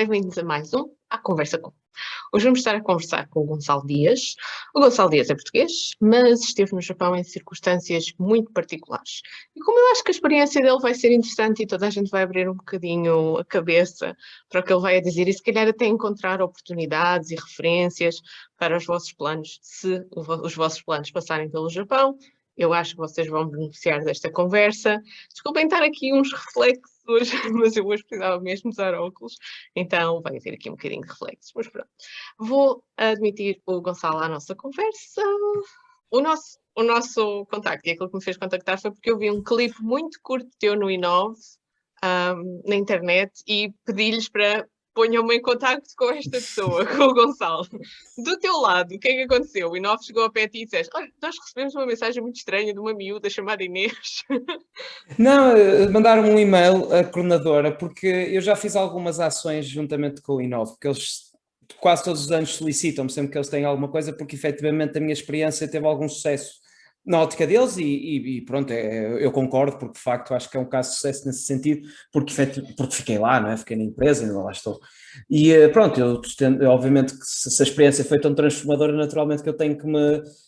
bem-vindos a mais um À Conversa Com. Hoje vamos estar a conversar com o Gonçalo Dias. O Gonçalo Dias é português, mas esteve no Japão em circunstâncias muito particulares. E como eu acho que a experiência dele vai ser interessante e toda a gente vai abrir um bocadinho a cabeça para o que ele vai a dizer e se calhar até encontrar oportunidades e referências para os vossos planos, se os vossos planos passarem pelo Japão, eu acho que vocês vão beneficiar desta conversa. Desculpem estar aqui uns reflexos, mas eu hoje precisava mesmo usar óculos, então vai haver aqui um bocadinho de reflexos. Mas pronto, vou admitir o Gonçalo à nossa conversa. O nosso contacto e aquilo que me fez contactar foi porque eu vi um clipe muito curto teu no Inove, na internet, e pedi-lhes para ponham-me em contacto com esta pessoa, com o Gonçalo. Do teu lado, o que é que aconteceu? O Inove chegou a pé a ti e disseste: olha, nós recebemos uma mensagem muito estranha de uma miúda chamada Inês. Não, mandaram um e-mail à coordenadora, porque eu já fiz algumas ações juntamente com o Inove, que eles quase todos os anos solicitam-me sempre que eles têm alguma coisa, porque efetivamente a minha experiência teve algum sucesso na ótica deles e pronto, eu concordo, porque de facto acho que é um caso de sucesso nesse sentido, porque fiquei lá, não é? Fiquei na empresa, ainda lá estou. E pronto, obviamente que se a experiência foi tão transformadora, naturalmente que eu tenho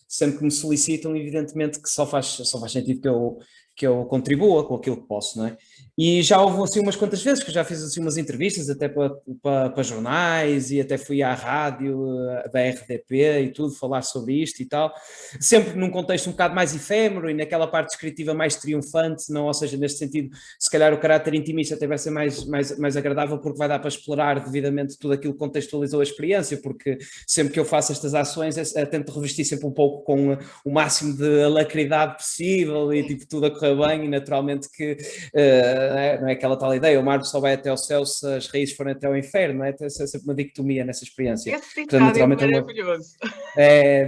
sempre que me solicitam, evidentemente que só faz sentido que eu contribua com aquilo que posso, não é? E já houve assim umas quantas vezes que eu já fiz assim umas entrevistas até para jornais e até fui à rádio da RDP e tudo, falar sobre isto e tal, sempre num contexto um bocado mais efêmero e naquela parte descritiva mais triunfante, não, ou seja, neste sentido, se calhar o caráter intimista até vai ser mais agradável porque vai dar para explorar devidamente tudo aquilo que contextualizou a experiência, porque sempre que eu faço estas ações tento revestir sempre um pouco com o máximo de alacridade possível e tipo tudo a correr bem e naturalmente que não é aquela tal ideia, o mar só vai até ao céu se as raízes forem até ao inferno, não é? Tem sempre uma dicotomia nessa experiência. Esse Portanto, ditado é naturalmente maravilhoso.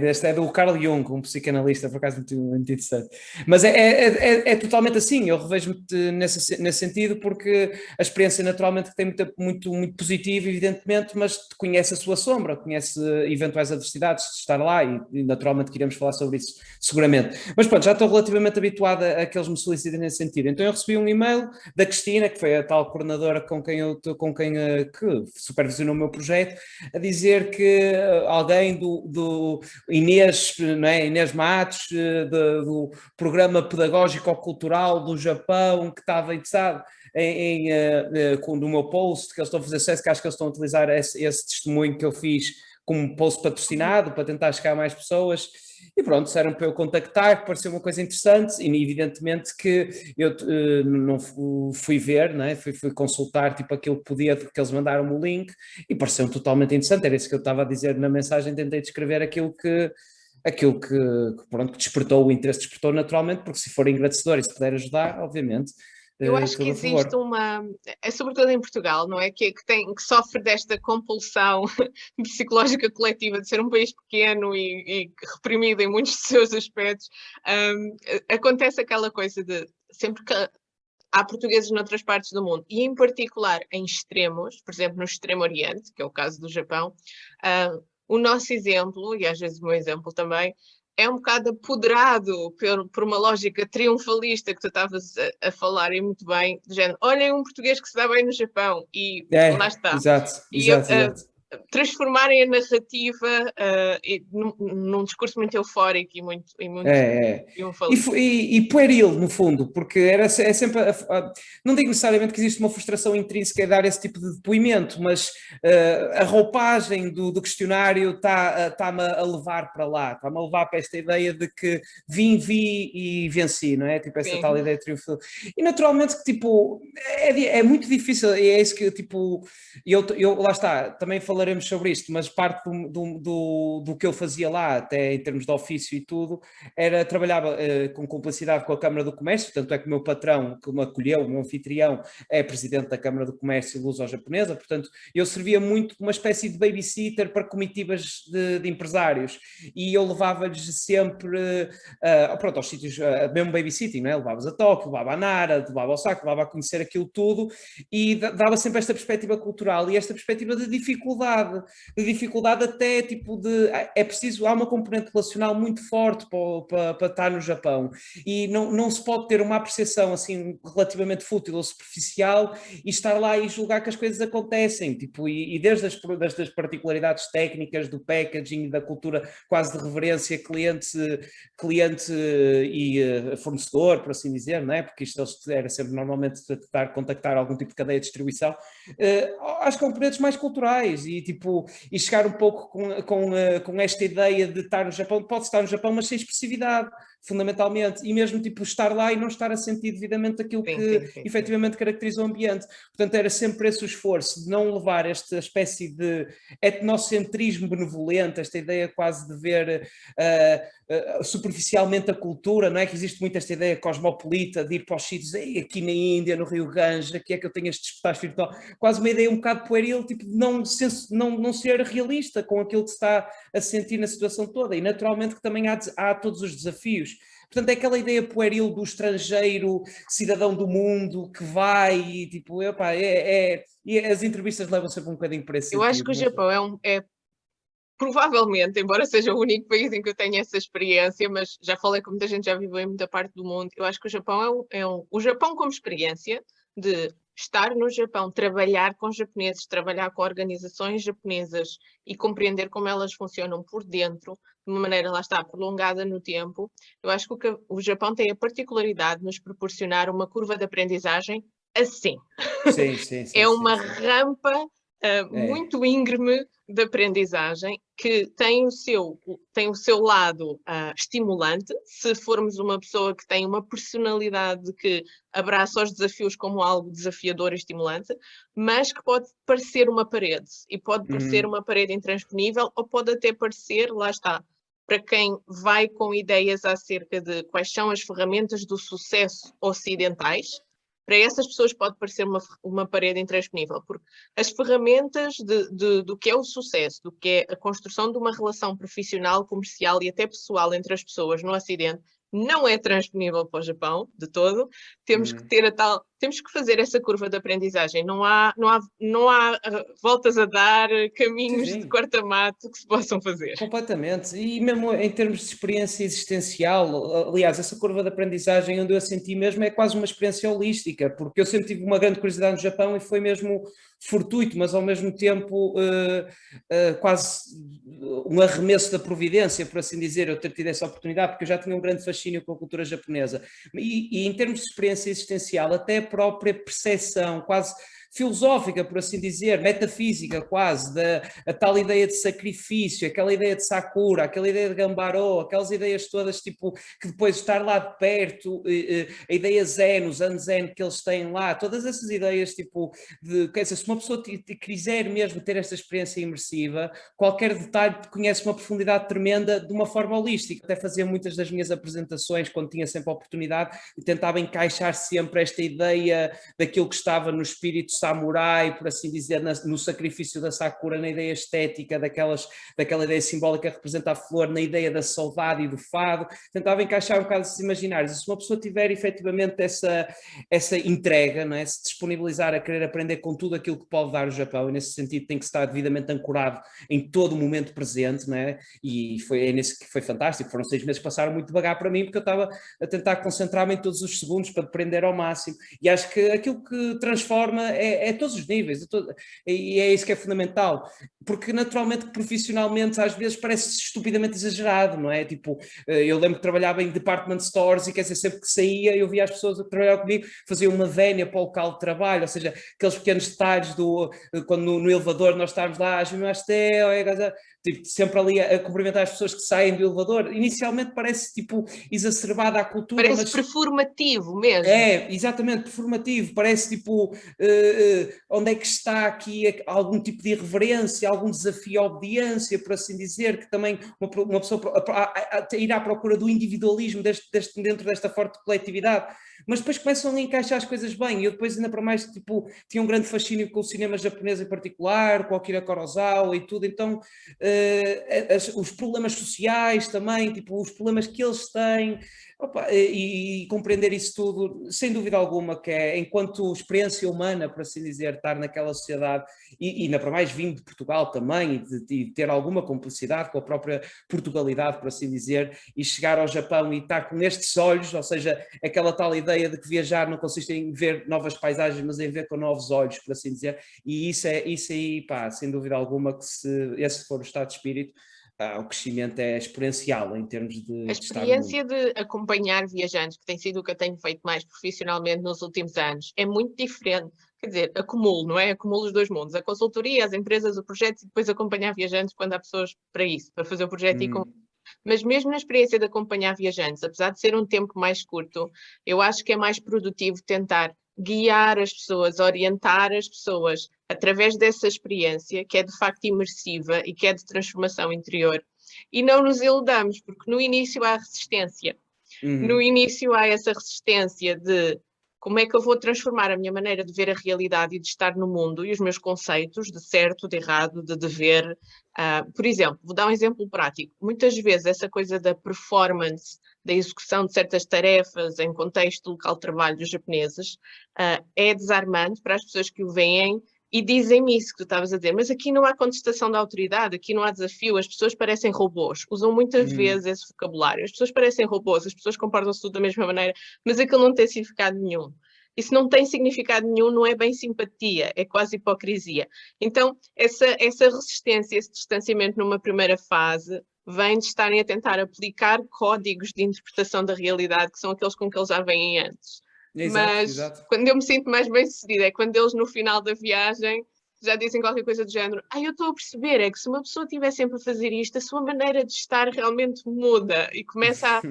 este é do Carl Jung, um psicanalista, por acaso muito interessante. Mas é totalmente assim, eu revejo-me nesse sentido, porque a experiência naturalmente tem muito positiva, evidentemente, mas conhece a sua sombra, conhece eventuais adversidades de estar lá e naturalmente queremos falar sobre isso, seguramente. Mas pronto, já estou relativamente habituada a que eles me solicitem nesse sentido. Então eu recebi um e-mail da Cristina, que foi a tal coordenadora com quem que supervisionou o meu projeto, a dizer que alguém do Inês, não é? Inês Matos, do Programa Pedagógico-Cultural do Japão, que estava interessado no meu post, que eles estão a fazer sucesso, que acho que eles estão a utilizar esse testemunho que eu fiz como post patrocinado, para tentar chegar a mais pessoas. E pronto, disseram para eu contactar, que pareceu uma coisa interessante, e evidentemente que eu não fui ver, né? fui consultar tipo aquilo que podia, que eles mandaram-me o link, e pareceu totalmente interessante, era isso que eu estava a dizer na mensagem, tentei descrever pronto, que despertou o interesse, despertou naturalmente, porque se for engrandecedor e se puder ajudar, obviamente, Eu acho que tudo a existe favor. sobretudo em Portugal, não é? Que sofre desta compulsão psicológica coletiva de ser um país pequeno e reprimido em muitos dos seus aspectos. Acontece aquela coisa de sempre que há portugueses noutras partes do mundo, e em particular em extremos, por exemplo, no Extremo Oriente, que é o caso do Japão, o nosso exemplo, e às vezes o meu exemplo também, é um bocado apoderado por uma lógica triunfalista que tu estavas a falar e muito bem, do género, olhem um português que se dá bem no Japão, e lá está. Exato, E exato, exato. transformarem a narrativa num discurso muito eufórico e muito É. triunfalista. E pueril, no fundo, porque é sempre. Não digo necessariamente que existe uma frustração intrínseca em dar esse tipo de depoimento, mas a roupagem do questionário está-me a levar para lá, está-me a levar para esta ideia de que vi e venci, não é? Tipo, essa tal Sim. ideia triunfal. E naturalmente que, tipo, é muito difícil, e é isso que, tipo, lá está, também falaremos sobre isto, mas parte do que eu fazia lá, até em termos de ofício e tudo trabalhava com cumplicidade com a Câmara do Comércio, tanto é que o meu patrão, que me acolheu, o meu anfitrião, é presidente da Câmara do Comércio luso-japonesa, portanto, eu servia muito como uma espécie de babysitter para comitivas de empresários, e eu levava-lhes sempre, pronto, aos sítios, mesmo babysitting, não é? Levava-os a Tóquio, levava a Nara, levava ao Osaka, levava a conhecer aquilo tudo, e dava sempre esta perspectiva cultural e esta perspectiva de dificuldade dificuldade até tipo é preciso, há uma componente relacional muito forte para estar no Japão, e não se pode ter uma apreciação assim relativamente fútil ou superficial e estar lá e julgar que as coisas acontecem, tipo, e desde as particularidades técnicas do packaging, da cultura quase de reverência cliente e fornecedor, por assim dizer, não é? Porque isto era sempre normalmente tentar contactar algum tipo de cadeia de distribuição, às componentes mais culturais e, tipo, e chegar um pouco com esta ideia de estar no Japão, pode estar no Japão, mas sem expressividade, fundamentalmente, e mesmo tipo estar lá e não estar a sentir devidamente aquilo que efetivamente caracteriza o ambiente. Portanto, era sempre esse o esforço de não levar esta espécie de etnocentrismo benevolente, esta ideia quase de ver superficialmente a cultura, não é? Que existe muito esta ideia cosmopolita de ir para os sítios, aqui na Índia, no Rio Ganges, aqui é que eu tenho este despertar espiritual, quase uma ideia um bocado pueril, tipo de não ser realista com aquilo que se está a sentir na situação toda, e naturalmente que também há todos os desafios. Portanto, é aquela ideia pueril do estrangeiro, cidadão do mundo, que vai e tipo, epá, e as entrevistas levam sempre um bocadinho para esse Eu sentido. acho que o Japão é provavelmente, embora seja o único país em que eu tenho essa experiência, mas já falei com muita gente, já viveu em muita parte do mundo, eu acho que o Japão o Japão como experiência de estar no Japão, trabalhar com japoneses, trabalhar com organizações japonesas e compreender como elas funcionam por dentro, de uma maneira, lá está, prolongada no tempo. Eu acho que o Japão tem a particularidade de nos proporcionar uma curva de aprendizagem assim. Sim, sim, sim. É uma sim. rampa muito íngreme de aprendizagem, que tem o seu lado estimulante, se formos uma pessoa que tem uma personalidade que abraça os desafios como algo desafiador e estimulante, mas que pode parecer uma parede, e pode parecer uma parede intransponível, ou pode até parecer, lá está, para quem vai com ideias acerca de quais são as ferramentas do sucesso ocidentais, para essas pessoas pode parecer uma parede intransponível, porque as ferramentas do que é o sucesso, do que é a construção de uma relação profissional, comercial e até pessoal entre as pessoas no Ocidente, não é transponível para o Japão, de todo. Temos que fazer essa curva de aprendizagem. Não há voltas a dar, caminhos Sim. de corta-mato que se possam fazer. Completamente, e mesmo em termos de experiência existencial, aliás, essa curva de aprendizagem onde eu a senti mesmo é quase uma experiência holística, porque eu sempre tive uma grande curiosidade no Japão e foi mesmo fortuito, mas ao mesmo tempo quase um arremesso da providência, por assim dizer, eu ter tido essa oportunidade, porque eu já tinha um grande fascínio com a cultura japonesa, e em termos de experiência existencial, até a própria percepção quase filosófica, por assim dizer, metafísica quase, a tal ideia de sacrifício, aquela ideia de Sakura, aquela ideia de Gambarô, aquelas ideias todas tipo, que depois estar lá de perto, a ideia zen, o Zanzen que eles têm lá, todas essas ideias tipo, quer dizer, se uma pessoa quiser mesmo ter esta experiência imersiva, qualquer detalhe conhece uma profundidade tremenda de uma forma holística. Até fazia muitas das minhas apresentações, quando tinha sempre a oportunidade, e tentava encaixar sempre esta ideia daquilo que estava no espírito samurai, por assim dizer, no sacrifício da Sakura, na ideia estética daquela ideia simbólica que representa a flor, na ideia da saudade e do fado, tentava encaixar um bocado esses imaginários. E se uma pessoa tiver efetivamente essa entrega, não é? Se disponibilizar a querer aprender com tudo aquilo que pode dar o Japão, e nesse sentido tem que estar devidamente ancorado em todo o momento presente, não é? E é nesse que foi fantástico. Foram 6 meses que passaram muito devagar para mim, porque eu estava a tentar concentrar-me em todos os segundos para aprender ao máximo, e acho que aquilo que transforma é todos os níveis, e é isso que é fundamental, porque naturalmente, profissionalmente, às vezes parece estupidamente exagerado, não é? Tipo, eu lembro que trabalhava em department stores e quer dizer, sempre que saía eu via as pessoas a trabalhar comigo, faziam uma vénia para o local de trabalho, ou seja, aqueles pequenos detalhes quando no elevador nós estávamos lá, tipo, sempre ali a cumprimentar as pessoas que saem do elevador. Inicialmente parece tipo exacerbada a cultura, Parece mas performativo mesmo. é, exatamente, performativo, parece tipo onde é que está aqui algum tipo de irreverência, algum desafio à obediência, por assim dizer, que também uma pessoa ir à procura do individualismo dentro desta forte coletividade. mas depois começam a encaixar as coisas bem. E eu depois ainda para mais, tipo, tinha um grande fascínio com o cinema japonês em particular, com o Akira Kurosawa e tudo, então os problemas sociais também, tipo, os problemas que eles têm, opa, e compreender isso tudo, sem dúvida alguma, que é, enquanto experiência humana, por assim dizer, estar naquela sociedade, e ainda para mais vindo de Portugal também, e ter alguma complicidade com a própria Portugalidade, por assim dizer, e chegar ao Japão e estar com estes olhos, ou seja, aquela tal ideia de que viajar não consiste em ver novas paisagens, mas em ver com novos olhos, por assim dizer, e isso aí, pá, sem dúvida alguma, que se esse for o estado de espírito, o crescimento é exponencial em termos A de estar no mundo. experiência de acompanhar viajantes, que tem sido o que eu tenho feito mais profissionalmente nos últimos anos, é muito diferente. Quer dizer, acumulo, não é? Acumulo os dois mundos. A consultoria, as empresas, o projeto e depois acompanhar viajantes quando há pessoas para isso, para fazer o projeto e mas mesmo na experiência de acompanhar viajantes, apesar de ser um tempo mais curto, eu acho que é mais produtivo tentar guiar as pessoas, orientar as pessoas através dessa experiência, que é de facto imersiva e que é de transformação interior. E não nos iludamos, porque no início há resistência. No início há essa resistência de como é que eu vou transformar a minha maneira de ver a realidade e de estar no mundo e os meus conceitos de certo, de errado, de dever. Por exemplo, vou dar um exemplo prático. Muitas vezes essa coisa da performance, da execução de certas tarefas em contexto local de trabalho dos japoneses, é desarmante para as pessoas que o veem e dizem-me isso que tu estavas a dizer, mas aqui não há contestação da autoridade, aqui não há desafio, as pessoas parecem robôs, usam muitas vezes esse vocabulário, as pessoas parecem robôs, as pessoas comportam-se tudo da mesma maneira, mas aquilo não tem significado nenhum. E se não tem significado nenhum, não é bem simpatia, é quase hipocrisia. Então, essa resistência, esse distanciamento numa primeira fase, vem de estarem a tentar aplicar códigos de interpretação da realidade, que são aqueles com que eles já vêm antes. Exato, Mas exato. quando eu me sinto mais bem-sucedida é quando eles no final da viagem já dizem qualquer coisa do género. Eu estou a perceber, é que se uma pessoa estiver sempre a fazer isto, a sua maneira de estar realmente muda e começa a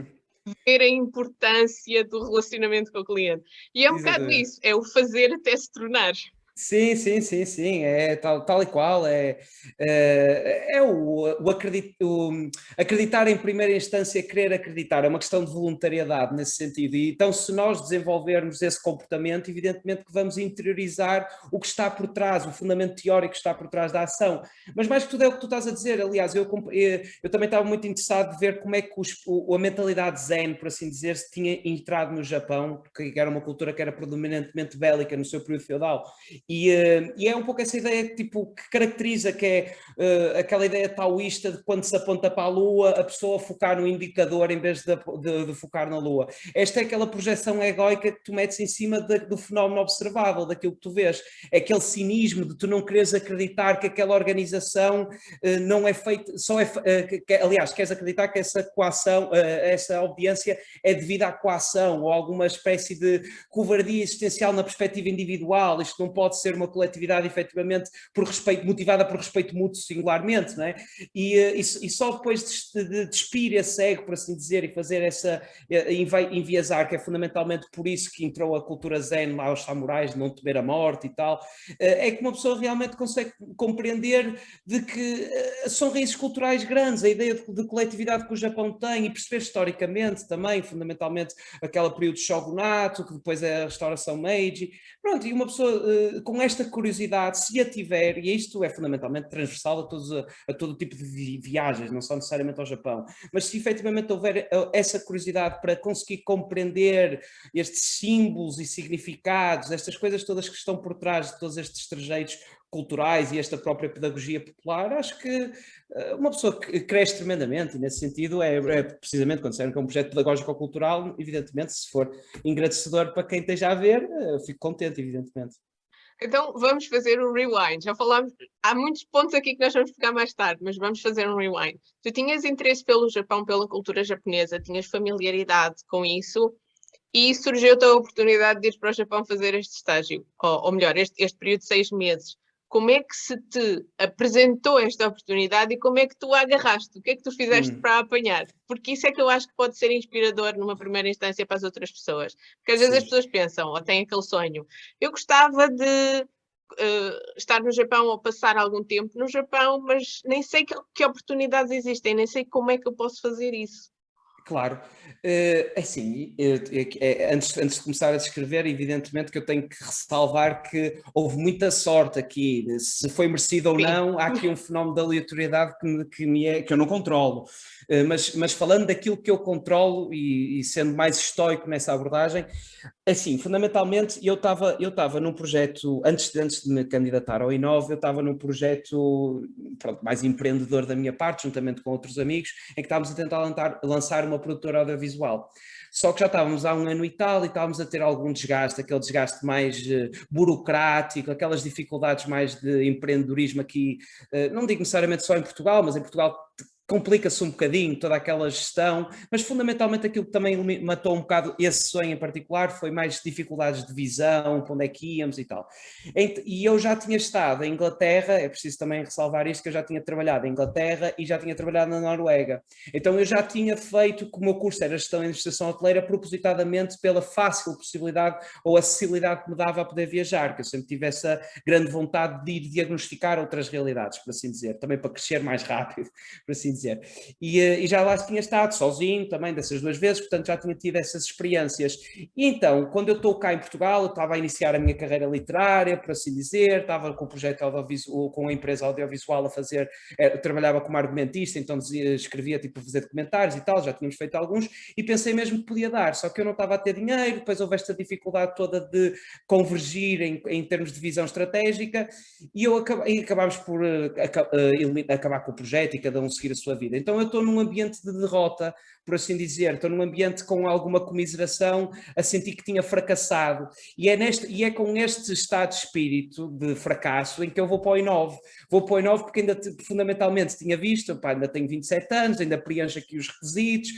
ver a importância do relacionamento com o cliente. E é um bocado Exatamente. isso, é o fazer até se tornar. Sim, sim, sim, sim, é tal e qual, é acreditar em primeira instância, querer acreditar, é uma questão de voluntariedade nesse sentido, e então se nós desenvolvermos esse comportamento, evidentemente que vamos interiorizar o que está por trás, o fundamento teórico que está por trás da ação, mas mais que tudo é o que tu estás a dizer, aliás, eu também estava muito interessado de ver como é que a mentalidade zen, por assim dizer, se tinha entrado no Japão, porque era uma cultura que era predominantemente bélica no seu período feudal, e é um pouco essa ideia tipo, que caracteriza, que é aquela ideia taoísta de quando se aponta para a Lua, a pessoa focar no indicador em vez de focar na Lua. Esta é aquela projeção egóica que tu metes em cima do fenómeno observável, daquilo que tu vês. É aquele cinismo de tu não quereres acreditar que aquela organização não é feita, aliás, queres acreditar que essa coação, essa obediência é devida à coação ou alguma espécie de covardia existencial na perspectiva individual. Isto não pode ser uma coletividade efetivamente motivada por respeito mútuo singularmente, não é? E só depois de despir esse ego, por assim dizer, e fazer enviesar, que é fundamentalmente por isso que entrou a cultura zen lá aos samurais, de não temer a morte e tal, é que uma pessoa realmente consegue compreender de que são raízes culturais grandes, a ideia de coletividade que o Japão tem, e perceber historicamente também, fundamentalmente, aquele período de shogunato, que depois é a restauração Meiji. Pronto, e uma pessoa com esta curiosidade, se a tiver, e isto é fundamentalmente transversal a todo tipo de viagens, não só necessariamente ao Japão, mas se efetivamente houver essa curiosidade para conseguir compreender estes símbolos e significados, estas coisas todas que estão por trás de todos estes trejeitos culturais e esta própria pedagogia popular, acho que uma pessoa que cresce tremendamente, e nesse sentido é precisamente quando se é um projeto pedagógico ou cultural, evidentemente, se for engrandecedor para quem esteja a ver, fico contente, evidentemente. Então vamos fazer um rewind. Já falámos, há muitos pontos aqui que nós vamos pegar mais tarde, mas vamos fazer um rewind. Tu tinhas interesse pelo Japão, pela cultura japonesa, tinhas familiaridade com isso e surgiu-te a oportunidade de ir para o Japão fazer este estágio, ou melhor, este período de 6 meses. Como é que se te apresentou esta oportunidade e como é que tu a agarraste? O que é que tu fizeste para a apanhar? Porque isso é que eu acho que pode ser inspirador numa primeira instância para as outras pessoas. Porque às vezes as Sim. pessoas pensam, ou têm aquele sonho, eu gostava de estar no Japão ou passar algum tempo no Japão, mas nem sei que oportunidades existem, nem sei como é que eu posso fazer isso. Claro. Assim, antes de começar a descrever, evidentemente que eu tenho que ressalvar que houve muita sorte aqui. Se foi merecido ou Sim. não, há aqui um fenómeno de aleatoriedade que eu não controlo. Mas falando daquilo que eu controlo e sendo mais estoico nessa abordagem, assim, fundamentalmente, eu estava num projeto, antes de me candidatar ao Inove, eu estava num projeto, pronto, mais empreendedor da minha parte, juntamente com outros amigos, em que estávamos a tentar lançar uma produtora audiovisual. Só que já estávamos há um ano e tal, e estávamos a ter algum desgaste, aquele desgaste mais burocrático, aquelas dificuldades mais de empreendedorismo aqui, não digo necessariamente só em Portugal, mas em Portugal complica-se um bocadinho toda aquela gestão, mas fundamentalmente aquilo que também matou um bocado esse sonho em particular foi mais dificuldades de visão, para onde é que íamos e tal. E eu já tinha estado em Inglaterra, é preciso também ressalvar isto, que eu já tinha trabalhado em Inglaterra e já tinha trabalhado na Noruega. Então eu já tinha feito, que o meu curso era Gestão e Administração Hoteleira, propositadamente pela fácil possibilidade ou acessibilidade que me dava a poder viajar, que eu sempre tive essa grande vontade de ir diagnosticar outras realidades, por assim dizer, também para crescer mais rápido, por assim dizer. E já lá tinha estado sozinho também dessas 2 vezes, portanto já tinha tido essas experiências. E então, quando eu estou cá em Portugal, eu estava a iniciar a minha carreira literária, por assim dizer, estava com o projeto audiovisual, com a empresa audiovisual a fazer, trabalhava como argumentista, então escrevia tipo fazer documentários e tal, já tínhamos feito alguns, e pensei mesmo que podia dar, só que eu não estava a ter dinheiro, depois houve esta dificuldade toda de convergir em termos de visão estratégica, e acabámos por acabar com o projeto e cada um seguir a sua vida. Então eu estou num ambiente de derrota, por assim dizer, estou num ambiente com alguma comiseração, a sentir que tinha fracassado, e é com este estado de espírito de fracasso em que eu vou para o Inove. Vou para o Inove porque ainda fundamentalmente tinha visto, pá, ainda tenho 27 anos, ainda preencho aqui os requisitos,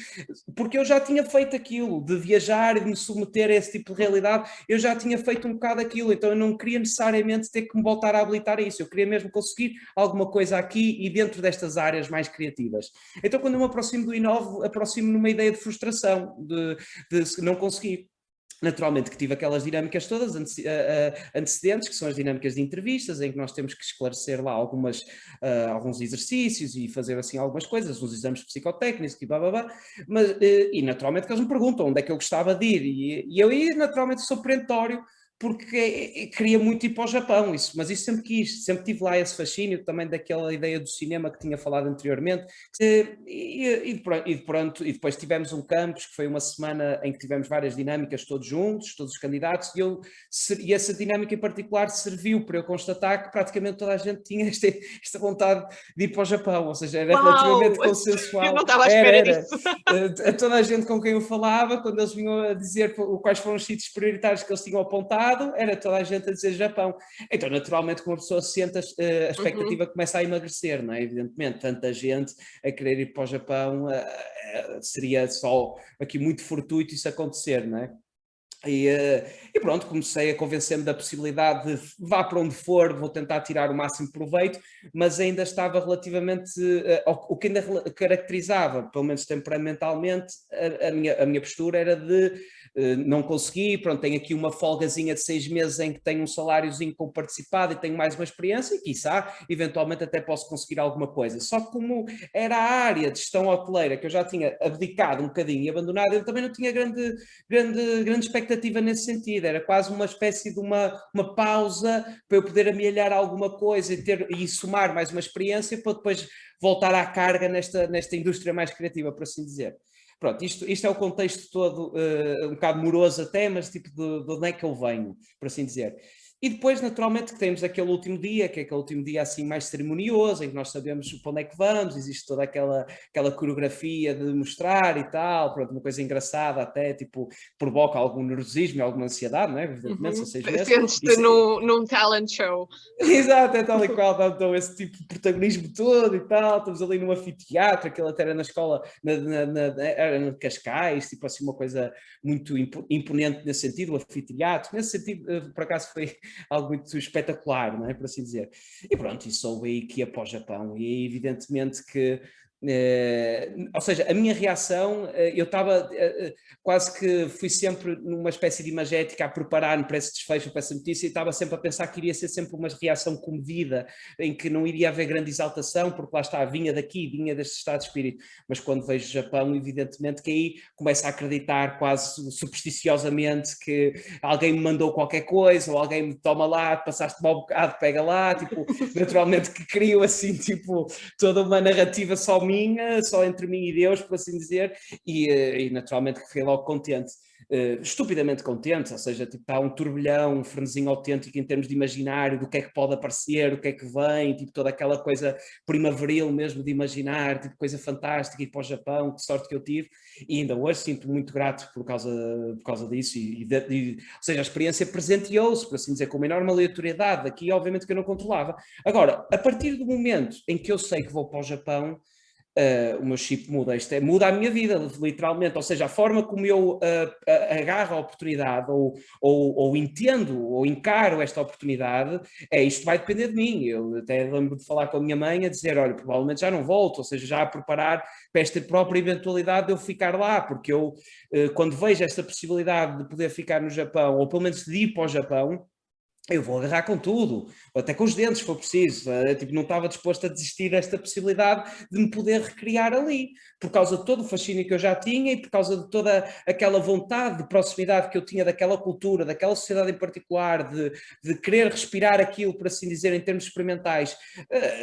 porque eu já tinha feito aquilo, de viajar e de me submeter a esse tipo de realidade, eu já tinha feito um bocado aquilo, então eu não queria necessariamente ter que me voltar a habilitar a isso, eu queria mesmo conseguir alguma coisa aqui e dentro destas áreas mais criativas. Então quando eu me aproximo do Inove, aproximo numa ideia de frustração, de não conseguir. Naturalmente que tive aquelas dinâmicas todas antecedentes, que são as dinâmicas de entrevistas, em que nós temos que esclarecer lá alguns exercícios e fazer assim algumas coisas, uns exames psicotécnicos e blá blá blá, mas, e naturalmente que eles me perguntam onde é que eu gostava de ir, e eu aí naturalmente sou perentório, porque queria muito ir para o Japão, mas isso sempre quis, sempre tive lá esse fascínio também daquela ideia do cinema que tinha falado anteriormente, e depois tivemos um campus, que foi uma semana em que tivemos várias dinâmicas todos juntos, todos os candidatos, e essa dinâmica em particular serviu para eu constatar que praticamente toda a gente tinha esta vontade de ir para o Japão, ou seja, era Uau! relativamente Eu não consensual, estava à espera era. disso. A toda a gente com quem eu falava, quando eles vinham a dizer quais foram os sítios prioritários que eles tinham apontado, era toda a gente a dizer Japão. Então, naturalmente, como a pessoa se sente, a expectativa começa a emagrecer, não é? Evidentemente, tanta gente a querer ir para o Japão, seria só aqui muito fortuito isso acontecer, não é? E pronto, comecei a convencer-me da possibilidade de vá para onde for, vou tentar tirar o máximo proveito, mas ainda estava relativamente, o que ainda caracterizava, pelo menos temperamentalmente, a minha postura era de não conseguir, pronto, tenho aqui uma folgazinha de 6 meses em que tenho um saláriozinho com participado e tenho mais uma experiência e quiçá, eventualmente até posso conseguir alguma coisa. Só que como era a área de gestão hoteleira que eu já tinha abdicado um bocadinho e abandonado, eu também não tinha grande expectativa nesse sentido, era quase uma espécie de uma pausa para eu poder amealhar alguma coisa e somar mais uma experiência para depois voltar à carga nesta indústria mais criativa, por assim dizer. Pronto, isto é o contexto todo, um bocado moroso até, mas tipo de onde é que eu venho, por assim dizer. E depois, naturalmente, que temos aquele último dia, que é aquele último dia assim mais cerimonioso, em que nós sabemos para onde é que vamos, existe toda aquela coreografia de mostrar e tal, pronto, uma coisa engraçada até, tipo, provoca algum nervosismo e alguma ansiedade, não é? Evidentemente, são 6 meses. Sentes-te num talent show. Exato, é tal e qual, então esse tipo de protagonismo todo e tal, estamos ali num anfiteatro, aquilo até era na escola, era na Cascais, tipo assim uma coisa muito imponente nesse sentido, o anfiteatro, nesse sentido, por acaso foi algo muito espetacular, não é, por assim dizer. E pronto, e soube aí que ia para o Japão, e evidentemente que Ou seja, a minha reação, eu estava quase que fui sempre numa espécie de imagética a preparar-me para esse desfecho, para essa notícia, e estava sempre a pensar que iria ser sempre uma reação comedida, em que não iria haver grande exaltação, porque lá está, vinha daqui, vinha deste estado de espírito. Mas quando vejo o Japão, evidentemente que aí começo a acreditar quase supersticiosamente que alguém me mandou qualquer coisa, ou alguém me toma lá, passaste mal um bocado, pega lá, tipo, naturalmente que crio assim, tipo, toda uma narrativa só minha, só entre mim e Deus, por assim dizer, e naturalmente que fiquei logo contente, estupidamente contente, ou seja, tipo, está um turbilhão, um frenesinho autêntico em termos de imaginário, do que é que pode aparecer, o que é que vem, tipo, toda aquela coisa primaveril mesmo de imaginar, tipo, coisa fantástica, ir para o Japão, que sorte que eu tive, e ainda hoje sinto muito grato por causa disso, ou seja, a experiência presenteou-se, por assim dizer, com uma enorme aleatoriedade, aqui obviamente que eu não controlava. Agora, a partir do momento em que eu sei que vou para o Japão, o meu chip muda, muda a minha vida, literalmente, ou seja, a forma como eu agarro a oportunidade ou entendo ou encaro esta oportunidade, isto vai depender de mim. Eu até lembro de falar com a minha mãe a dizer, olha, provavelmente já não volto, ou seja, já a preparar para esta própria eventualidade de eu ficar lá, porque eu, quando vejo esta possibilidade de poder ficar no Japão, ou pelo menos de ir para o Japão, eu vou agarrar com tudo, até com os dentes, se for preciso. Tipo, não estava disposto a desistir desta possibilidade de me poder recriar ali, por causa de todo o fascínio que eu já tinha e por causa de toda aquela vontade de proximidade que eu tinha daquela cultura, daquela sociedade em particular, de querer respirar aquilo, por assim dizer, em termos experimentais.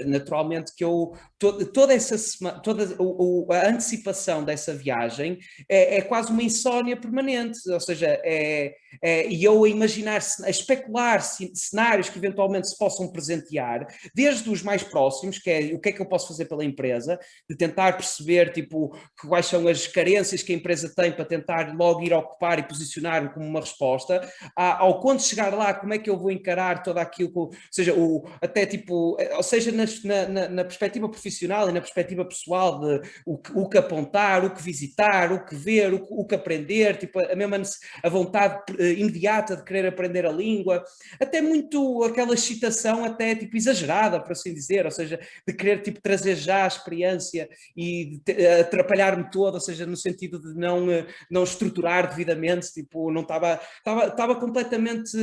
Naturalmente que eu, toda essa toda a antecipação dessa viagem é quase uma insónia permanente, ou seja, e eu a imaginar, a especular cenários que eventualmente se possam presentear, desde os mais próximos, que é o que é que eu posso fazer pela empresa, de tentar perceber tipo, quais são as carências que a empresa tem para tentar logo ir ocupar e posicionar como uma resposta, ao quando chegar lá, como é que eu vou encarar todo aquilo, ou seja, até tipo, ou seja, na perspectiva profissional e na perspectiva pessoal de o que apontar, o que visitar, o que ver, o que aprender, tipo, a mesma a vontade imediata de querer aprender a língua, até muito aquela excitação até tipo exagerada, por assim dizer, ou seja, de querer tipo trazer já a experiência e atrapalhar-me todo, ou seja, no sentido de não estruturar devidamente, tipo, não estava completamente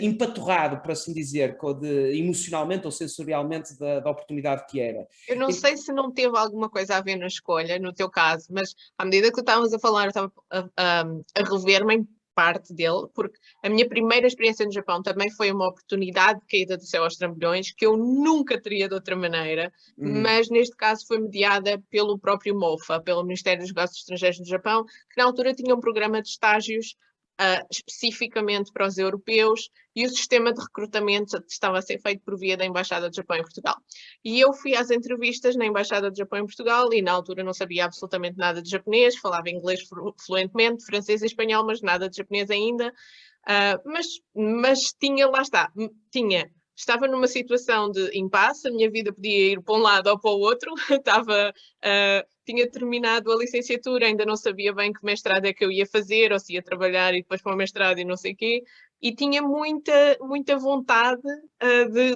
empaturrado, por assim dizer, emocionalmente ou sensorialmente da oportunidade que era. Eu não sei se não teve alguma coisa a ver na escolha, no teu caso, mas à medida que tu estavas a falar, eu estava a rever-me em parte dele, porque a minha primeira experiência no Japão também foi uma oportunidade de caída do céu aos trambolhões, que eu nunca teria de outra maneira, mas neste caso foi mediada pelo próprio MOFA, pelo Ministério dos Negócios Estrangeiros do Japão, que na altura tinha um programa de estágios especificamente para os europeus, e o sistema de recrutamento estava a ser feito por via da Embaixada do Japão em Portugal. E eu fui às entrevistas na Embaixada do Japão em Portugal e na altura não sabia absolutamente nada de japonês, falava inglês fluentemente, francês e espanhol, mas nada de japonês ainda. Mas tinha, lá está, estava numa situação de impasse, a minha vida podia ir para um lado ou para o outro, tinha terminado a licenciatura, ainda não sabia bem que mestrado é que eu ia fazer, ou se ia trabalhar e depois para o mestrado e não sei o quê, e tinha muita vontade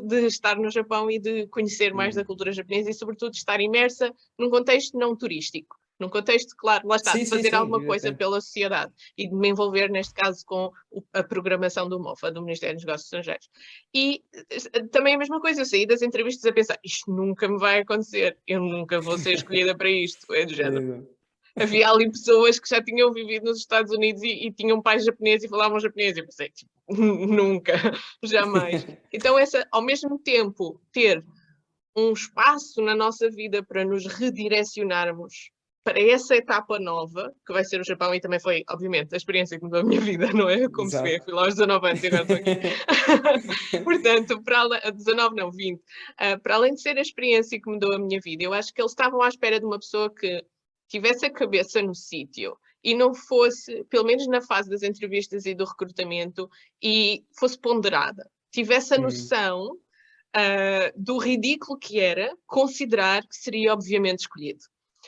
de estar no Japão e de conhecer mais da cultura japonesa e, sobretudo, de estar imersa num contexto não turístico. Num contexto, claro, lá está, Sim, de fazer alguma coisa evidente. pela sociedade e de me envolver, neste caso, com a programação do MOFA, do Ministério dos Negócios Estrangeiros. E também a mesma coisa, eu saí das entrevistas a pensar, isto nunca me vai acontecer, eu nunca vou ser escolhida para isto, é do género. Havia ali pessoas que já tinham vivido nos Estados Unidos e tinham pais japoneses e falavam japonês, e eu pensei, tipo, nunca, jamais. Então, ao mesmo tempo, ter um espaço na nossa vida para nos redirecionarmos para essa etapa nova, que vai ser o Japão, e também foi, obviamente, a experiência que mudou a minha vida, não é? Como se vê, fui lá aos 19 anos e agora estou aqui. Portanto, 19 não, 20. Para além de ser a experiência que mudou a minha vida, eu acho que eles estavam à espera de uma pessoa que tivesse a cabeça no sítio e não fosse, pelo menos na fase das entrevistas e do recrutamento, e fosse ponderada. Tivesse a noção do ridículo que era considerar que seria obviamente escolhido.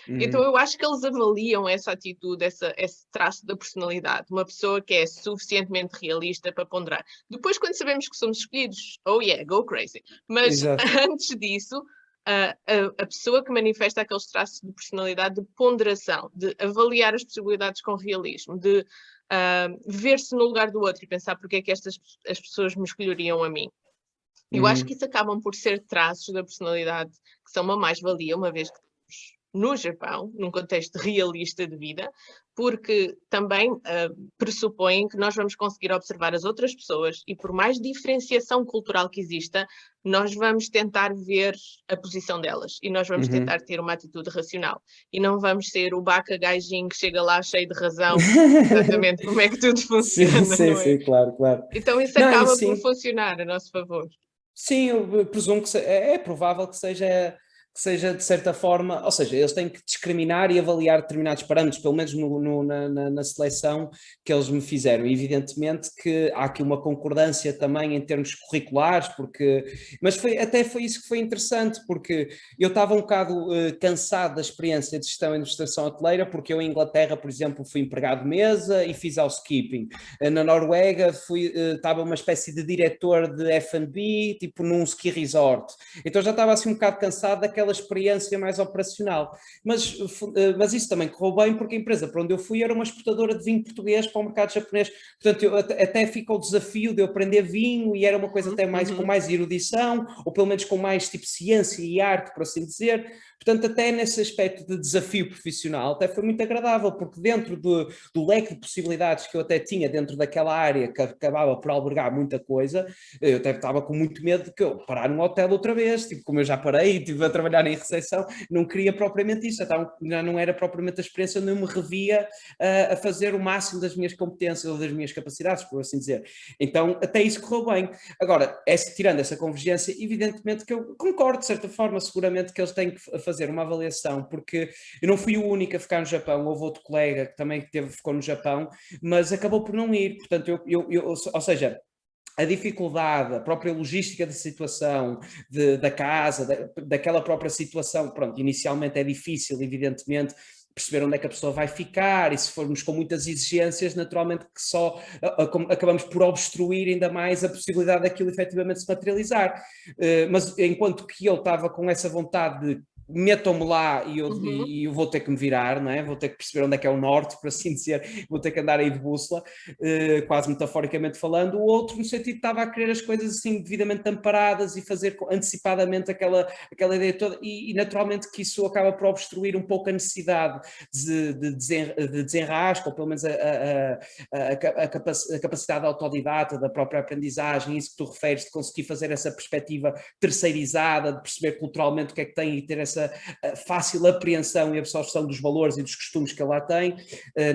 Então eu acho que eles avaliam essa atitude, esse traço da personalidade, uma pessoa que é suficientemente realista para ponderar. Depois, quando sabemos que somos escolhidos, oh yeah, go crazy. Mas Exato. antes disso, a pessoa que manifesta aqueles traços de personalidade de ponderação, de avaliar as possibilidades com realismo, de ver-se no lugar do outro e pensar porque é que as pessoas me escolheriam a mim. Eu acho que isso acabam por ser traços da personalidade que são uma mais-valia, uma vez que estamos no Japão, num contexto realista de vida, porque também pressupõem que nós vamos conseguir observar as outras pessoas e, por mais diferenciação cultural que exista, nós vamos tentar ver a posição delas e nós vamos tentar ter uma atitude racional. E não vamos ser o baca gajinho que chega lá cheio de razão, exatamente como é que tudo funciona, sim, não é? sim, claro, claro. Então isso Não, e acaba por sim, funcionar a nosso favor. sim, eu presumo que é provável que seja de certa forma, ou seja, eles têm que discriminar e avaliar determinados parâmetros, pelo menos na seleção que eles me fizeram. E evidentemente que há aqui uma concordância também em termos curriculares, mas até foi isso que foi interessante, porque eu estava um bocado cansado da experiência de gestão e administração hoteleira, porque eu em Inglaterra, por exemplo, fui empregado de mesa e fiz housekeeping. Na Noruega estava uma espécie de diretor de F&B, tipo num ski resort. Então já estava assim um bocado cansado daquela experiência mais operacional. Mas isso também correu bem porque a empresa para onde eu fui era uma exportadora de vinho português para o mercado japonês. Portanto, até fica o desafio de eu aprender vinho e era uma coisa até mais com mais erudição, ou pelo menos com mais tipo ciência e arte, por assim dizer. Portanto, até nesse aspecto de desafio profissional, até foi muito agradável, porque dentro do leque de possibilidades que eu até tinha dentro daquela área que acabava por albergar muita coisa, eu até estava com muito medo de que eu parar num hotel outra vez, tipo, como eu já parei e estive a trabalhar em recepção, não queria propriamente isso, já não era propriamente a experiência onde eu me revia a fazer o máximo das minhas competências ou das minhas capacidades, por assim dizer. Então, até isso correu bem. Agora, tirando essa convergência, evidentemente que eu concordo, de certa forma, seguramente que eles têm que fazer uma avaliação, porque eu não fui o único a ficar no Japão, houve outro colega que também ficou no Japão, mas acabou por não ir, portanto, ou seja, a dificuldade, a própria logística da situação, da casa, daquela própria situação, pronto, inicialmente é difícil, evidentemente, perceber onde é que a pessoa vai ficar, e se formos com muitas exigências, naturalmente que só acabamos por obstruir ainda mais a possibilidade daquilo efetivamente se materializar. Mas enquanto que eu estava com essa vontade de metam-me lá e eu vou ter que me virar, não é? Vou ter que perceber onde é que é o norte, por assim dizer, vou ter que andar aí de bússola, quase metaforicamente falando. O outro, no sentido, estava a querer as coisas assim devidamente amparadas e fazer antecipadamente aquela ideia toda, e naturalmente que isso acaba por obstruir um pouco a necessidade de desenrasco, ou pelo menos a capacidade autodidata da própria aprendizagem, isso que tu referes, de conseguir fazer essa perspectiva terceirizada, de perceber culturalmente o que é que tem e ter essa fácil apreensão e absorção dos valores e dos costumes que ele lá tem.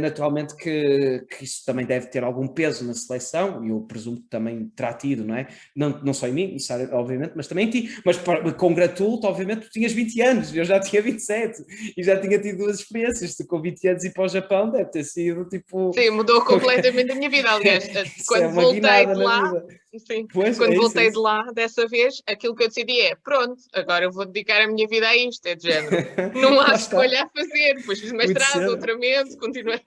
Naturalmente que isso também deve ter algum peso na seleção, e eu presumo que também terá tido, não é? Não só em mim, obviamente, mas também em ti. Mas congratulo-te, obviamente, tu tinhas 20 anos, eu já tinha 27 e já tinha tido duas experiências. Tu com 20 anos ir para o Japão deve ter sido tipo... Sim, mudou completamente a minha vida. Aliás, Isso é quando uma voltei guinada de na lá, vida. sim, Pois, quando é isso, é voltei de isso. lá dessa vez, aquilo que eu decidi é: pronto, agora eu vou dedicar a minha vida a isto, é de género. Não há Lá está. escolha a fazer. Depois fiz Muito mestrado, cedo. doutoramento, continuei.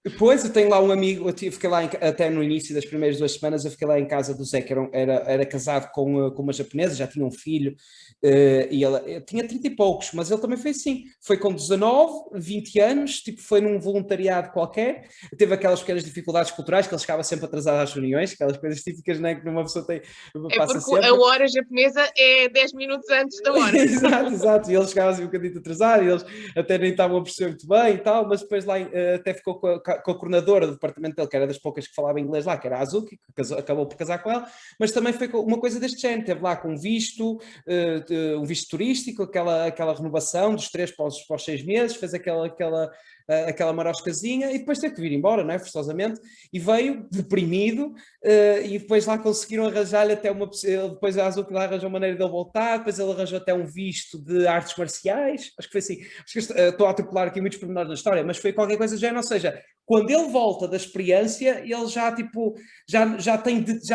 Depois eu tenho lá um amigo, fiquei lá até no início das primeiras 2 semanas, eu fiquei lá em casa do Zé, que era casado com uma japonesa, já tinha um filho, e ela tinha 30 e poucos, mas ele também foi assim, foi com 19, 20 anos, tipo, foi num voluntariado qualquer, teve aquelas pequenas dificuldades culturais, que ele chegava sempre atrasado às reuniões, aquelas coisas típicas, né, que uma pessoa É passa porque a sempre. hora japonesa é 10 minutos antes da hora. Exato, e eles chegavam assim um bocadinho atrasados, e eles até nem estavam a perceber muito bem e tal, mas depois lá até ficou com a coordenadora do departamento dele, que era das poucas que falava inglês lá, que era a Azuki, que acabou por casar com ela, mas também foi uma coisa deste género, teve lá com um visto turístico, aquela renovação dos 3 para os 6 meses, fez aquela maroscazinha e depois teve que vir embora, não é? Forçosamente, e veio deprimido, e depois lá conseguiram arranjar-lhe até depois a Azuki lá arranjou maneira de ele voltar, depois ele arranjou até um visto de artes marciais, acho que foi assim, acho que estou a atropelar aqui muitos pormenores da história, mas foi qualquer coisa do género, ou seja, quando ele volta da experiência, ele já tipo, já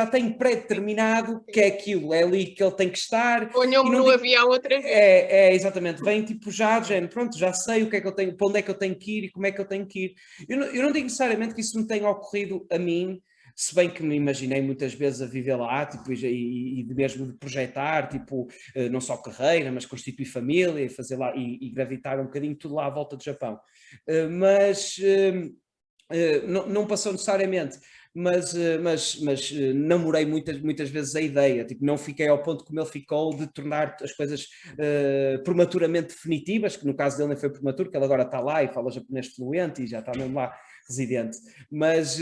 tem pré-determinado que é aquilo, é ali que ele tem que estar, e Ponham-me não no digo, avião outra vez. exatamente, vem tipo já, género, pronto, já sei o que é que eu tenho, para onde é que eu tenho que ir e como é que eu tenho que ir. Eu não digo necessariamente que isso me tenha ocorrido a mim, se bem que me imaginei muitas vezes a viver lá, tipo, e mesmo de projetar, tipo, não só carreira, mas constituir família, e fazer lá, e gravitar um bocadinho tudo lá à volta do Japão. Mas não passou necessariamente, mas namorei muitas vezes a ideia, tipo, não fiquei ao ponto como ele ficou de tornar as coisas prematuramente definitivas, que no caso dele nem foi prematuro, que ele agora está lá e fala japonês fluente e já está mesmo lá residente, mas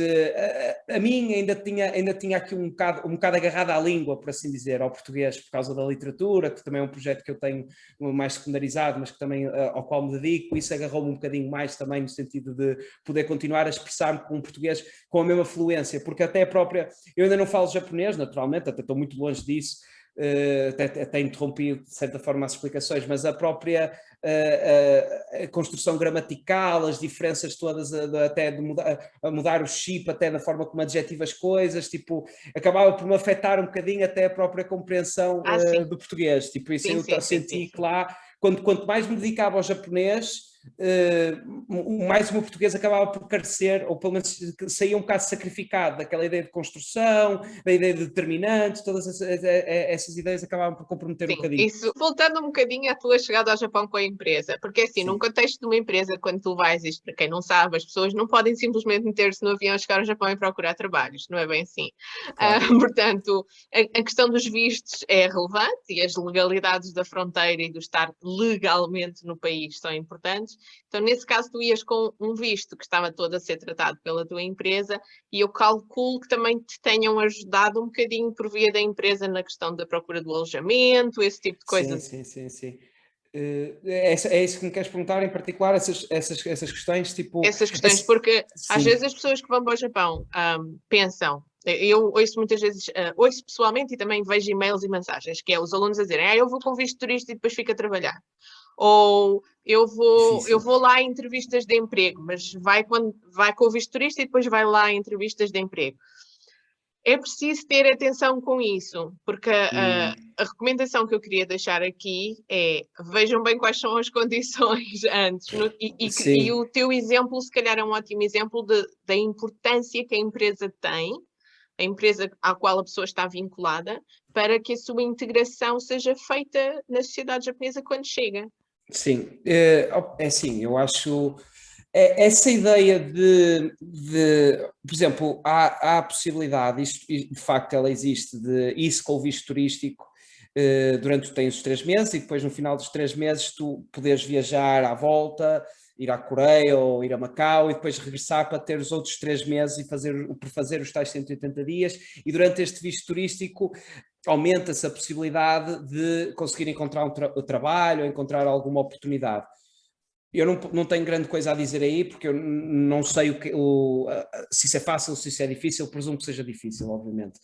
a mim ainda tinha aqui um bocado agarrado à língua, por assim dizer, ao português, por causa da literatura, que também é um projeto que eu tenho mais secundarizado, mas que também ao qual me dedico, isso agarrou-me um bocadinho mais também no sentido de poder continuar a expressar-me com um português com a mesma fluência, porque até a própria, eu ainda não falo japonês, naturalmente, até estou muito longe disso, até interrompi de certa forma as explicações, mas a própria a construção gramatical, as diferenças todas, até de mudar o chip, até da forma como adjetiva as coisas, tipo, acabava por me afetar um bocadinho até a própria compreensão do português, tipo, isso eu senti que lá, quanto mais me dedicava ao japonês, mais o meu português acabava por carecer, ou pelo menos saía um bocado sacrificado daquela ideia de construção, da ideia de determinantes, todas essas ideias acabavam por comprometer um bocadinho. Isso, voltando um bocadinho à tua chegada ao Japão com a empresa, porque assim, num contexto de uma empresa, quando tu vais, isto para quem não sabe, as pessoas não podem simplesmente meter-se no avião, chegar ao Japão e procurar trabalhos, não é bem assim. Claro. Portanto, a questão dos vistos é relevante e as legalidades da fronteira e do estar legalmente no país são importantes. Então, nesse caso, tu ias com um visto que estava todo a ser tratado pela tua empresa e eu calculo que também te tenham ajudado um bocadinho por via da empresa na questão da procura do alojamento, esse tipo de coisas. Sim. É isso que me queres perguntar em particular, essas questões, tipo... Essas questões, porque às vezes as pessoas que vão para o Japão pensam, eu ouço muitas vezes, ouço pessoalmente e também vejo e-mails e mensagens, que é os alunos a dizerem, eu vou com visto turista e depois fico a trabalhar. Ou eu vou lá em entrevistas de emprego, mas vai com o visto turista e depois vai lá em entrevistas de emprego. É preciso ter atenção com isso, porque a recomendação que eu queria deixar aqui é vejam bem quais são as condições antes. E o teu exemplo, se calhar, é um ótimo exemplo da importância que a empresa tem, a empresa à qual a pessoa está vinculada, para que a sua integração seja feita na sociedade japonesa quando chega. Sim, é assim, eu acho essa ideia por exemplo, há a possibilidade, isto, de facto ela existe, de isso com o visto turístico durante os 3 meses e depois no final dos 3 meses tu poderes viajar à volta, ir à Coreia ou ir a Macau e depois regressar para ter os outros 3 meses e fazer os tais 180 dias e durante este visto turístico aumenta-se a possibilidade de conseguir encontrar um trabalho, encontrar alguma oportunidade. Eu não tenho grande coisa a dizer aí, porque eu não sei se isso é fácil, se isso é difícil, presumo que seja difícil, obviamente.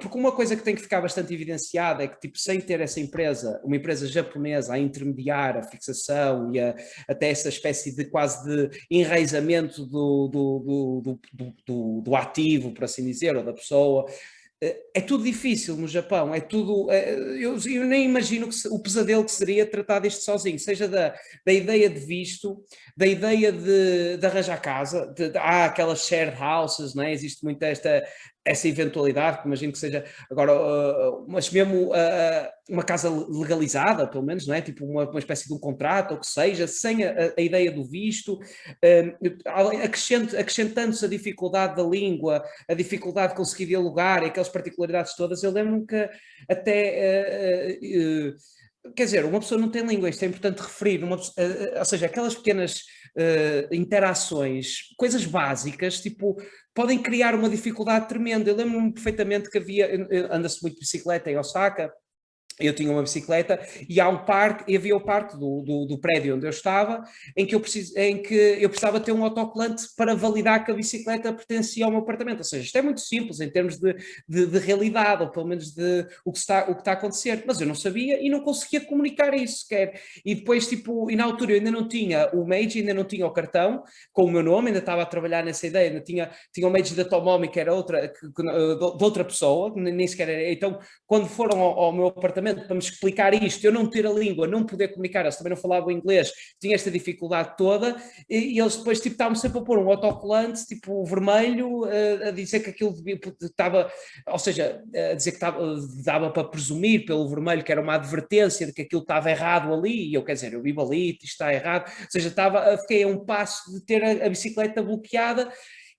Porque uma coisa que tem que ficar bastante evidenciada é que, tipo, sem ter essa empresa, uma empresa japonesa a intermediar a fixação e até essa espécie de quase de enraizamento do ativo, por assim dizer, ou da pessoa, é tudo difícil no Japão, é tudo. Eu nem imagino o pesadelo que seria tratar disto sozinho, seja da ideia de visto, da ideia de arranjar casa, há aquelas shared houses, não é? Existe muito essa eventualidade, que imagino que seja agora, mas mesmo uma casa legalizada, pelo menos, não é? Tipo uma espécie de um contrato, ou que seja, sem a ideia do visto, acrescentando-se a dificuldade da língua, a dificuldade de conseguir dialogar, e aquelas particularidades todas. Eu lembro-me que até quer dizer, uma pessoa não tem língua, isto é importante referir, ou seja, aquelas pequenas interações, coisas básicas, tipo, podem criar uma dificuldade tremenda. Eu lembro-me perfeitamente que anda-se muito de bicicleta em Osaka. Eu tinha uma bicicleta e havia o parque do prédio onde eu estava, em que eu precisava ter um autocolante para validar que a bicicleta pertencia ao meu apartamento. Ou seja, isto é muito simples em termos de realidade, ou pelo menos de o que está a acontecer, mas eu não sabia e não conseguia comunicar isso sequer. E depois, tipo, e na altura eu ainda não tinha o Meiji, ainda não tinha o cartão com o meu nome, ainda estava a trabalhar nessa ideia, ainda tinha o Meiji da Tomomi, que era de outra pessoa, nem sequer era. Então, quando foram ao meu apartamento, efetivamente, para me explicar isto, eu não ter a língua, não poder comunicar, eles também não falavam inglês, tinha esta dificuldade toda, e eles depois tipo, estavam sempre a pôr um autocolante, tipo vermelho, a dizer que aquilo estava, ou seja, a dizer que dava para presumir pelo vermelho que era uma advertência de que aquilo estava errado ali, e eu, quer dizer, eu vivo ali, isto está errado, ou seja, fiquei a um passo de ter a bicicleta bloqueada.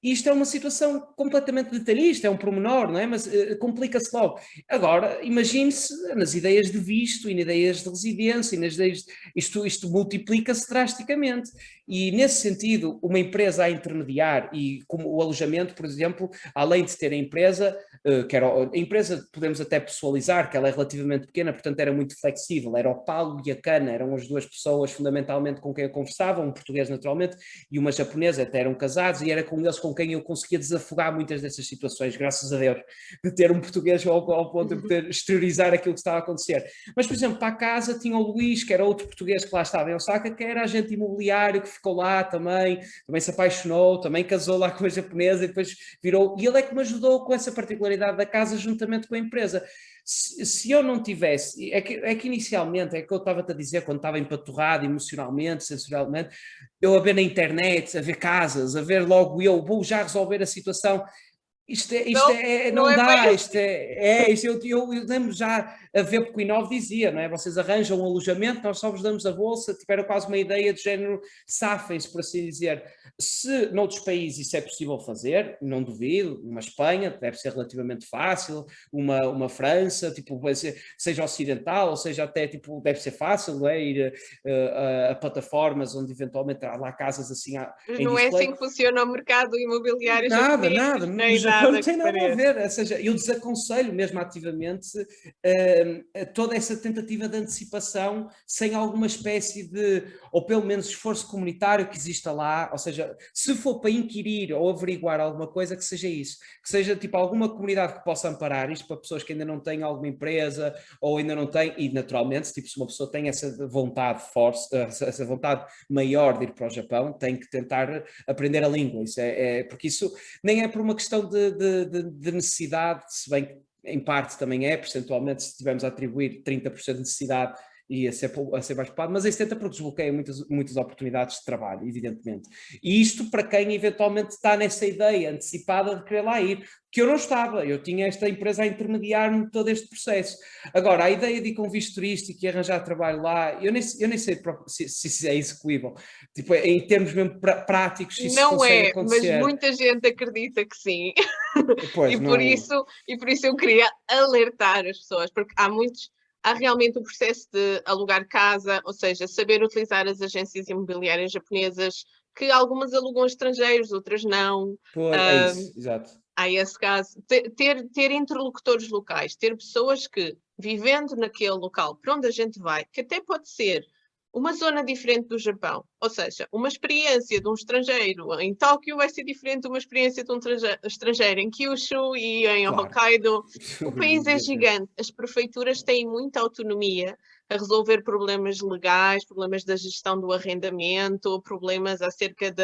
E isto é uma situação completamente detalhista, é um pormenor, não é? Mas complica-se logo. Agora, imagine-se nas ideias de visto e nas ideias de residência, e nas ideias isto multiplica-se drasticamente. E, nesse sentido, uma empresa a intermediar, e como o alojamento, por exemplo, além de ter a empresa, a empresa podemos até pessoalizar, que ela é relativamente pequena, portanto era muito flexível, era o Paulo e a Cana, eram as duas pessoas fundamentalmente com quem eu conversava, um português naturalmente, e uma japonesa, até eram casados, e era com eles com quem eu conseguia desafogar muitas dessas situações, graças a Deus, de ter um português ao ponto de poder exteriorizar aquilo que estava a acontecer. Mas, por exemplo, para a casa tinha o Luís, que era outro português que lá estava em Osaka, que era agente imobiliário, que ficou lá também se apaixonou, também casou lá com a japonesa e depois virou, e ele é que me ajudou com essa particularidade da casa juntamente com a empresa. Se eu não tivesse, é que inicialmente, é que eu estava-te a dizer, quando estava empaturrado emocionalmente, sensorialmente, eu a ver na internet, a ver casas, a ver logo eu, vou já resolver a situação. Não Não é bem dá, assim. eu lembro já a ver, porque o Inove dizia, não é? Vocês arranjam um alojamento, nós só vos damos a bolsa, tiveram quase uma ideia de género, safem-se, por assim dizer. Se noutros países isso é possível fazer, não duvido, uma Espanha deve ser relativamente fácil, uma França, tipo, seja ocidental, ou seja até, tipo, deve ser fácil, não é? Ir a plataformas onde eventualmente há lá casas assim Mas em não é assim display. que funciona o mercado imobiliário Nada, japonês, nada, no nem Japão não nada que tem nada a pareça. ver, ou seja, eu desaconselho mesmo ativamente toda essa tentativa de antecipação sem alguma espécie de, ou pelo menos esforço comunitário que exista lá, ou seja, se for para inquirir ou averiguar alguma coisa, que seja isso, que seja tipo alguma comunidade que possa amparar isto para pessoas que ainda não têm alguma empresa ou ainda não têm, e naturalmente, tipo, se uma pessoa tem essa vontade essa vontade maior de ir para o Japão, tem que tentar aprender a língua, porque isso nem é por uma questão de necessidade, se bem que em parte também é, percentualmente, se estivermos a atribuir 30% de necessidade e a ser mais ocupado, mas isso porque desbloqueia muitas oportunidades de trabalho, evidentemente. E isto para quem eventualmente está nessa ideia antecipada de querer lá ir, que eu não estava, eu tinha esta empresa a intermediar-me todo este processo. Agora, a ideia de ir com visto turístico e arranjar trabalho lá, eu nem sei se é execuível, tipo, em termos mesmo práticos, se isso Não consegue é, mas acontecer. muita gente acredita que sim. Pois, E por não. isso, e por isso eu queria alertar as pessoas, porque há realmente o processo de alugar casa, ou seja, saber utilizar as agências imobiliárias japonesas, que algumas alugam estrangeiros, outras não. Pois, é Uh, isso, exato. Há esse caso. Ter interlocutores locais, ter pessoas que, vivendo naquele local para onde a gente vai, que até pode ser uma zona diferente do Japão, ou seja, uma experiência de um estrangeiro em Tóquio vai ser diferente de uma experiência de um estrangeiro em Kyushu e em Claro. Hokkaido. O país é Evidentemente. gigante, as prefeituras têm muita autonomia a resolver problemas legais, problemas da gestão do arrendamento, problemas acerca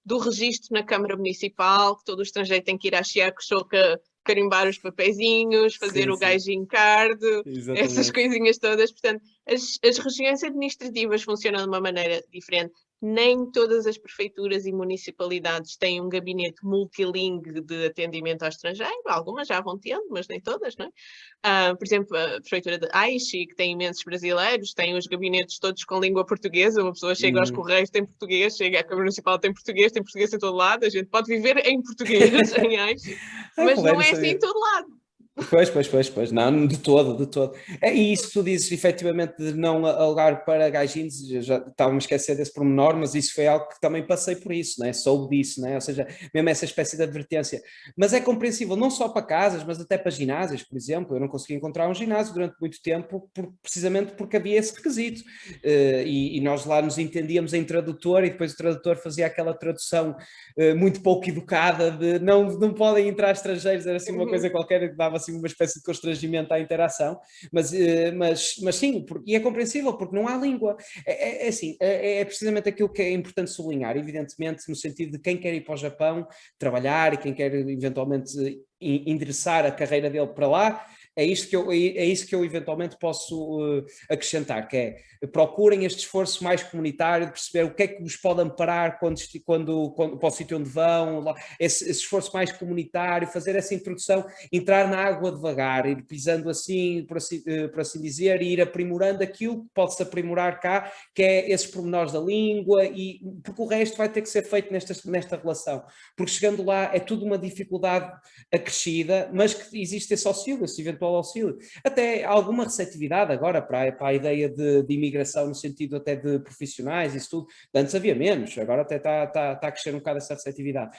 do registro na Câmara Municipal, que todo o estrangeiro tem que ir à Chiakushoka carimbar os papeizinhos, fazer Sim, o sim, gaijin card, essas exatamente. coisinhas todas. Portanto, as regiões administrativas funcionam de uma maneira diferente. Nem todas as prefeituras e municipalidades têm um gabinete multilingue de atendimento ao estrangeiro. Algumas já vão tendo, mas nem todas, não é? Por exemplo, a prefeitura de Aichi, que tem imensos brasileiros, tem os gabinetes todos com língua portuguesa. Uma pessoa chega aos Uhum. Correios, tem português, chega à Câmara Municipal, tem português em todo lado. A gente pode viver em português em Aichi, É mas porreiro não é assim em saber. todo lado. Pois, não, de todo, de todo. E isso que tu dizes, efetivamente, de não alugar para gaijins, eu já estava a me esquecer desse pormenor, mas isso foi algo que também passei por isso, né? Soube disso, né? Ou seja, mesmo essa espécie de advertência. Mas é compreensível, não só para casas, mas até para ginásios, por exemplo. Eu não consegui encontrar um ginásio durante muito tempo, precisamente porque havia esse requisito. E nós lá nos entendíamos em tradutor, e depois o tradutor fazia aquela tradução muito pouco educada de não podem entrar estrangeiros, era assim uma coisa qualquer que dava assim uma espécie de constrangimento à interação, mas sim, e é compreensível porque não há língua. Assim, é precisamente aquilo que é importante sublinhar, evidentemente, no sentido de quem quer ir para o Japão trabalhar e quem quer eventualmente endereçar a carreira dele para lá, É isso que eu eventualmente posso acrescentar, que é procurem este esforço mais comunitário de perceber o que é que vos pode amparar quando para o sítio onde vão, esse esforço mais comunitário, fazer essa introdução, entrar na água devagar, ir pisando assim, por assim dizer, e ir aprimorando aquilo que pode-se aprimorar cá, que é esses pormenores da língua, porque o resto vai ter que ser feito nesta relação, porque chegando lá é tudo uma dificuldade acrescida, mas que existe esse auxílio, esse eventual auxílio. Até alguma receptividade agora para a ideia de imigração no sentido até de profissionais, isso tudo. Antes havia menos, agora até está a crescer um bocado essa receptividade.